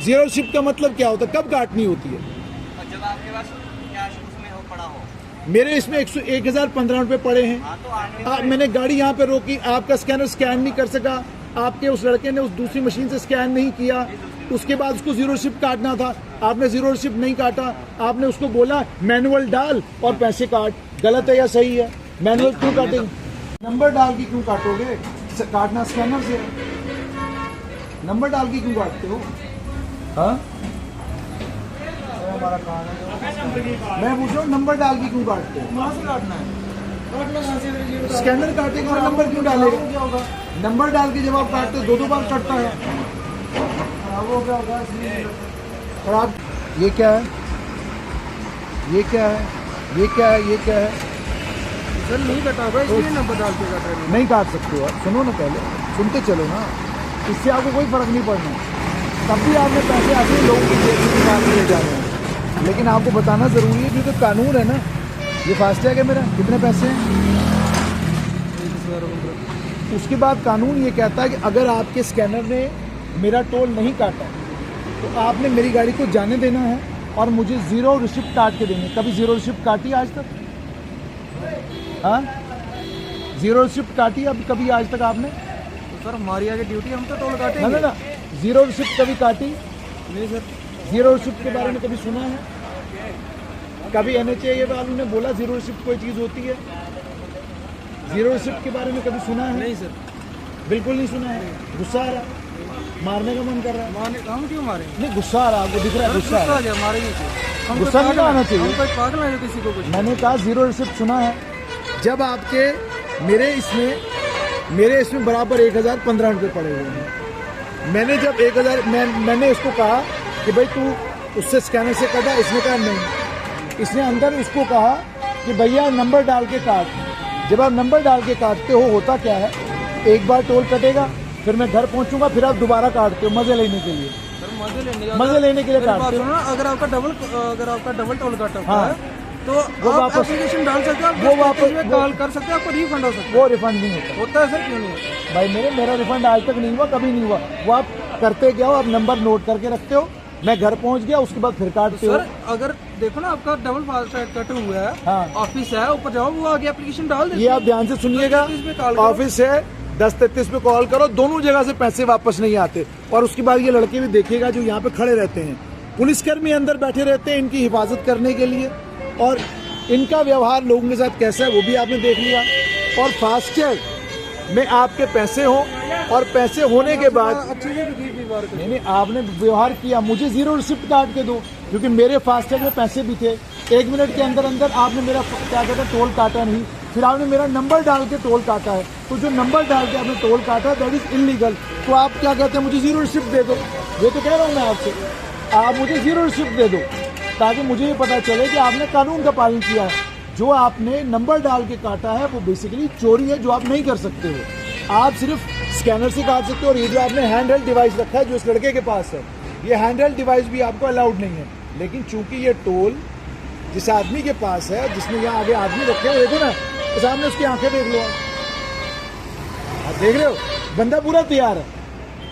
Zero receipt का मतलब क्या होता है, कब काटनी होती है? जब आपके पास कैश उसमें हो पड़ा हो। मेरे इसमें 1015 रुपए पड़े हैं। हाँ, तो मैंने गाड़ी यहाँ पे रोकी, आपका स्कैनर स्कैन नहीं कर सका, आपके उस लड़के ने उस दूसरी मशीन से स्कैन नहीं किया, उसके बाद उसको जीरो रिसिप्ट काटना था, आपने जीरो रिसिप्ट नहीं काटा, आपने उसको बोला मैनुअल डाल और पैसे काट। गलत है या सही है? मैनुअल क्यों काटेंगे? नंबर डाल के क्यों काटोगे? काटना स्कैनर से है। नंबर डाल के क्यों काटते हो? हाँ, हमारा काम है। मैं पूछ रहा हूँ नंबर डाल के क्यों काटते हो? कहाँ से काटना है? स्कैनर काटेगा और नंबर क्यों डालेगा? नंबर डाल के जब आप काटते हो दो बार कटता है। खराब हो गया होगा इसलिए। और आप ये क्या है, ये क्या है, ये क्या है, ये क्या है? सर नहीं कटा होगा इसलिए नंबर डाल के काटा है। नहीं काट सकते हो आप, सुनो ना, पहले सुनते चलो ना, इससे आपको कोई फर्क नहीं पड़ना। तब भी आपने पैसे ऐसे ही लोगों की जेब से निकाल के ले जाने हैं, लेकिन आपको बताना जरूरी है क्योंकि कानून है ना। ये फास्टैग है मेरा, कितने पैसे हैं? उसके बाद कानून ये कहता है कि अगर आपके स्कैनर ने मेरा टोल नहीं काटा तो आपने मेरी गाड़ी को जाने देना है और मुझे जीरो रिसिप्ट काट के देनी है। कभी जीरो रिसिप्ट काटी आज तक? हाँ, जीरो रिसिप्ट काटी अब कभी आज तक आपने? तो सर हमारी आगे ड्यूटी, हम तो टोल ना काटेंगे। ना ना, जीरो रिसिप्ट कभी काटी? नहीं सर। जीरो रिसिप्ट के बारे में कभी सुना है? कभी NHAI वालों ने बोला जीरो रिसिप्ट कोई चीज़ होती है? जीरो रिसिप्ट के बारे में कभी सुना है? नहीं सर। बिल्कुल नहीं सुना है। गुस्सा आ रहा, मारने का मन कर रहा है? हम क्यों मारे? नहीं, गुस्सा आ रहा, आपको दिख रहा है गुस्सा आ रहा है? हमारे नहीं चाहिए। हम गुस्सा कोई नहीं पागल आना हैं? चाहिए। हम कोई पागल है जो किसी को कुछ। मैंने कहा जीरो रिसिप्ट सुना है? जब आपके मेरे इसमें बराबर 1015 रुपये पड़े हुए हैं। मैंने जब 1000 मैंने उसको कहा कि भाई तू उससे स्कैनर से कटा, इसने कहा नहीं। इसने अंदर उसको कहा कि भैया नंबर डाल के काट। जब आप नंबर डाल के काटते हो होता क्या है, एक बार टोल कटेगा, फिर मैं घर पहुंचूंगा, फिर आप दोबारा काटते हो मजे लेने के लिए। सर मजे लेने के लिए मेरी बात काटते हो। सुनो ना, अगर आपका डबल टोल काटा हुआ हाँ। है तो वो आप वापस- एप्लीकेशन डाल सकते हो, वो वापस- कॉल कर सकते हो, आपको रिफंड हो सकता वो रिफंड नहीं होता है। होता है सर, क्यों नहीं होता? भाई। मेरा रिफंड आज तक नहीं हुआ, कभी नहीं हुआ। वो आप करते क्या हो, आप नंबर नोट करके रखते हो, मैं घर पहुंच गया उसके बाद फिर काटते हो। सर अगर देखो ना, आपका डबल फास्टैग कट हुआ है, हाँ। ऑफिस है, ऊपर जाओ, वो आगे एप्लीकेशन डाल देते ये आप ध्यान से सुनिएगा, 1033 पे कॉल करो। ऑफिस है 1033 पे कॉल करो, दोनों जगह से पैसे वापस नहीं आते। और उसके बाद ये लड़के भी देखिएगा जो यहाँ पे खड़े रहते हैं, पुलिसकर्मी अंदर बैठे रहते हैं इनकी हिफाजत करने के लिए, और इनका व्यवहार लोगों के साथ कैसा है वो भी आपने देख लिया। और फास्टैग में आपके पैसे हो और पैसे होने के बाद अच्छी से भी व्यवहार करो। नहीं, आपने व्यवहार किया, मुझे जीरो रिसिप्ट काट के दो क्योंकि मेरे फास्टैग में पैसे भी थे। 1 मिनट के अंदर अंदर आपने मेरा क्या कहते हैं टोल काटा नहीं, फिर आपने मेरा नंबर डाल के टोल काटा है। तो जो नंबर डाल के आपने टोल काटा दैट इज इलीगल। तो आप क्या कहते हैं, मुझे जीरो रिसिप्ट दे दो। ये तो कह रहा हूँ मैं आपसे, आप मुझे जीरो रिसिप्ट दे दो ताकि मुझे ये पता चले कि आपने कानून का पालन किया है। जो आपने नंबर डाल के काटा है वो बेसिकली चोरी है, जो आप नहीं कर सकते हो। आप सिर्फ स्कैनर से काट सकते हो। और ये जो आपने हैंड हेल्ड डिवाइस रखा है जो इस लड़के के पास है, ये हैंड हेल्ड डिवाइस भी आपको अलाउड नहीं है। लेकिन चूंकि ये टोल जिस आदमी के पास है, जिसने यहाँ आगे आदमी रखे हो, देखो ना तो सामने उसकी आंखें देख लो, आप देख रहे हो बंदा पूरा तैयार है।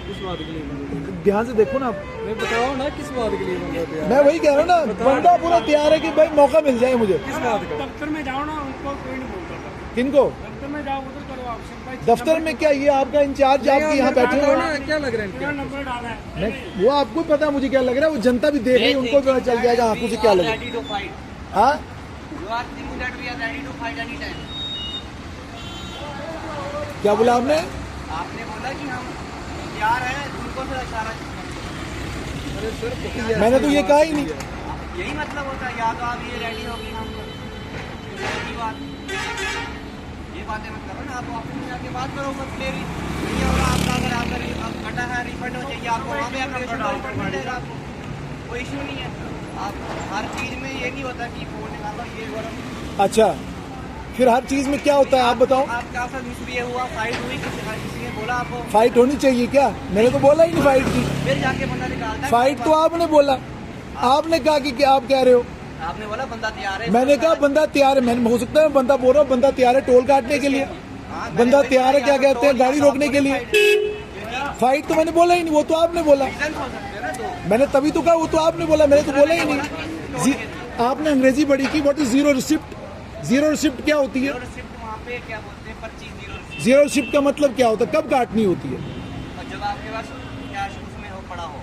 किस बात के लिए? ध्यान से देखो ना, मैं बताओ ना किस बात के लिए बंदा तैयार है? मैं वही कह रहा हूँ ना, बंदा पूरा तैयार है कि भाई मौका मिल जाए मुझे। किस बात का? दफ्तर में जाओ ना, उनको कोई नहीं बोलता। किनको दफ्तर में जाओ, उधर करो ऑप्शन भाई। दफ्तर में क्या, ये आपका इंचार्ज आपके यहाँ बैठे हुए हैं। क्या लग रहा है मेरा इनके? नंबर डाला है। नहीं, वो आपको पता है मुझे क्या लग रहा है, वो जनता भी देख रही है, उनको भी पता चल जाएगा आंखों से क्या लग रहा है। ready to fight. हाँ, You are thinking that we are ready to fight anytime. क्या बोला आपने? आपने बोला कि हम तैयार हैं, उनको से इशारा। अरे सर मैंने तो ये कहा ही नहीं। यही मतलब होता है, या तो आप ये रेडी होगी हम की बात, ये बातें मत करो ना। आप ऑफिस में जाके बात करो, बस क्लियरली नहीं होगा आपका। अगर आपका कटा है, रिफंड हो चाहिए आपको, वहाँ पे एप्लीकेशन रिफंड मिल जाएगा आपको, कोई इशू नहीं है। आप हर चीज़ में ये नहीं होता कि फोन निकालो ये करो। अच्छा, फिर हर चीज में क्या होता है आप बताओ? आपका साथ मिसबिहेव हुआ, फाइट हुई, किसी ने बोला आपको, फाइट होनी चाहिए क्या? मैंने तो बोला ही नहीं फाइट की। फिर जाके बंदा निकालता है। फाइट तो आपने बोला, आपने कहा कि आप कह रहे हो, आपने बोला बंदा तैयार है। मैंने कहा बंदा तैयार है। मैंने हो सकता है मैं बंदा बोल रहा हूँ बंदा तैयार है टोल काटने के लिए, बंदा तैयार है क्या कहते हैं गाड़ी रोकने के लिए। फाइट तो मैंने बोला ही नहीं, वो तो आपने बोला। रीजन हो सकते हैं ना दो। मैंने तभी तो कहा, वो तो आपने बोला, मैंने तो बोला ही नहीं। आपने अंग्रेजी पढ़ी की, what is zero receipt? Zero receipt क्या होती है? रिसिप्ट वहाँ पे क्या बोलते हैं, पर्ची जीरो रिसिप्ट। जीरो रिसिप्ट का मतलब क्या होता है? कब काटनी होती है? और जब आपके पास कैश उसमें हो पड़ा हो।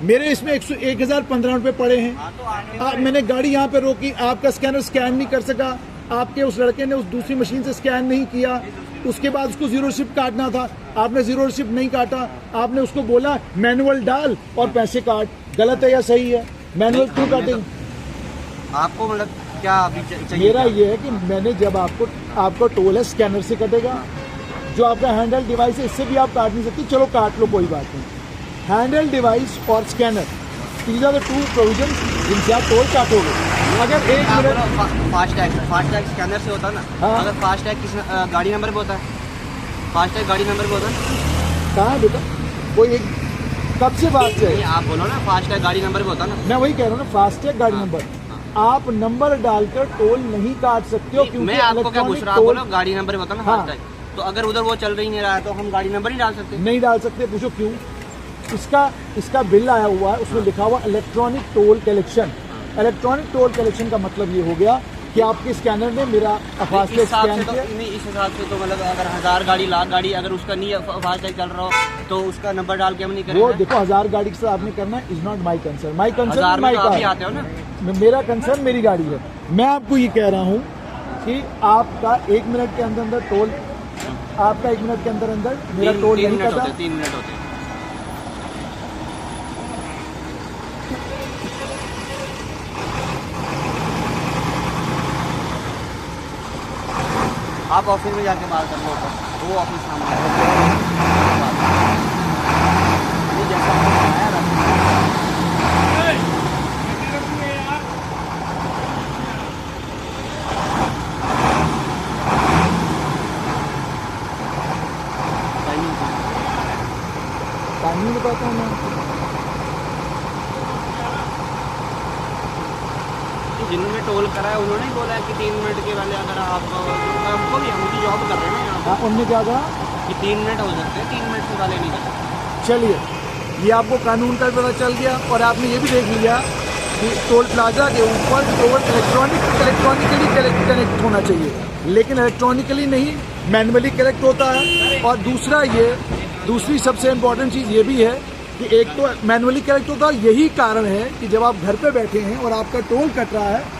मेरे इसमें 1015 रुपए पड़े हैं। हाँ तो आपने मैंने गाड़ी यहाँ पे रोकी, आपका स्कैनर स्कैन नहीं कर सका, आपके उस लड़के ने उस दूसरी मशीन से स्कैन नहीं किया, उसके बाद उसको जीरो रिसिप्ट काटना था, आपने जीरो रिसिप्ट नहीं काटा, आपने उसको बोला मैनुअल डाल और पैसे काट। गलत है या सही है? मैनुअल क्यों काटेंगे? आपको मतलब क्या अभी चाहिए? मेरा ये है कि मैंने जब आपको टोल है स्कैनर से कटेगा, जो आपका हैंडल डिवाइस है इससे भी आप काट नहीं सकते, चलो काट लो कोई बात नहीं। हैंडल डिवाइस और scanner, these are the two provisions जिनसे आप टोल काटोगे। अगर एक मिनट फास्टैग स्कैनर से होता है ना। हाँ। अगर फास्टैग किस गाड़ी नंबर पे होता है? फास्टैग गाड़ी नंबर पे होता है। कहाँ है बेटा? कोई एक कब से बात नहीं, है? आप बोलो ना फास्टैग गाड़ी नंबर पे होता है ना। मैं वही कह रहा हूँ ना, फास्टैग गाड़ी हाँ, नंबर, आप नंबर डालकर टोल नहीं काट सकते हो, क्योंकि मैं आपको क्या पूछ इलेक्ट्रॉनिक रहा हूँ, आप टोल बोलो गाड़ी नंबर पे होता है ना हाँ। फास्टैग, तो अगर उधर वो चल रही नहीं रहा है तो हम गाड़ी नंबर नहीं डाल सकते? नहीं डाल सकते। पूछो क्यों? इसका बिल आया हुआ है, उसमें लिखा हुआ electronic toll collection. Electronic toll collection का मतलब ये हो गया कि आपके स्कैनर ने मेरा इस फास्टैग हिसाब स्कैन से तो किया। नहीं, इस हिसाब से तो मतलब अगर 1000 गाड़ी लाख गाड़ी अगर उसका नहीं फास्टैग चल रहा हो तो उसका नंबर डाल के हम नहीं वो करेंगे? देखो 1000 गाड़ी के साथ आपने करना है, is not my concern. My 1000 concern में माई तो आप ही कार, आते हो ना। मेरा कंसर्न मेरी गाड़ी है। मैं आपको ये कह रहा हूँ कि आपका 1 मिनट के अंदर अंदर टोल, आपका 1 मिनट के अंदर अंदर मेरा टोल नहीं कटा। 3 मिनट होते हैं। आप ऑफिस में जाके बात कर लो, वो ऑफिस सामने है। ये जैसा आपने बताया ना, टाइमिंग टाइमिंग बताता हूँ मैं। जिन्होंने टोल करा है उन्होंने ही बोला है कि 3 मिनट के वाले अगर आप हमको भी हम जॉब कर रहे हैं ना यहाँ हाँ, उनने क्या कहा? पे कि 3 मिनट हो सकते हैं, 3 मिनट से वाले नहीं कर सकते। चलिए, ये आपको कानून का पता चल गया, और आपने ये भी देख लिया कि टोल प्लाजा के ऊपर टोल इलेक्ट्रॉनिकली कनेक्ट होना चाहिए, लेकिन इलेक्ट्रॉनिकली नहीं, मैनुअली कनेक्ट होता है। और दूसरी सबसे इम्पोर्टेंट चीज़ ये भी है कि एक तो मैनुअली कनेक्ट होता है, यही कारण है कि जब आप घर पे बैठे हैं और आपका टोल कट रहा है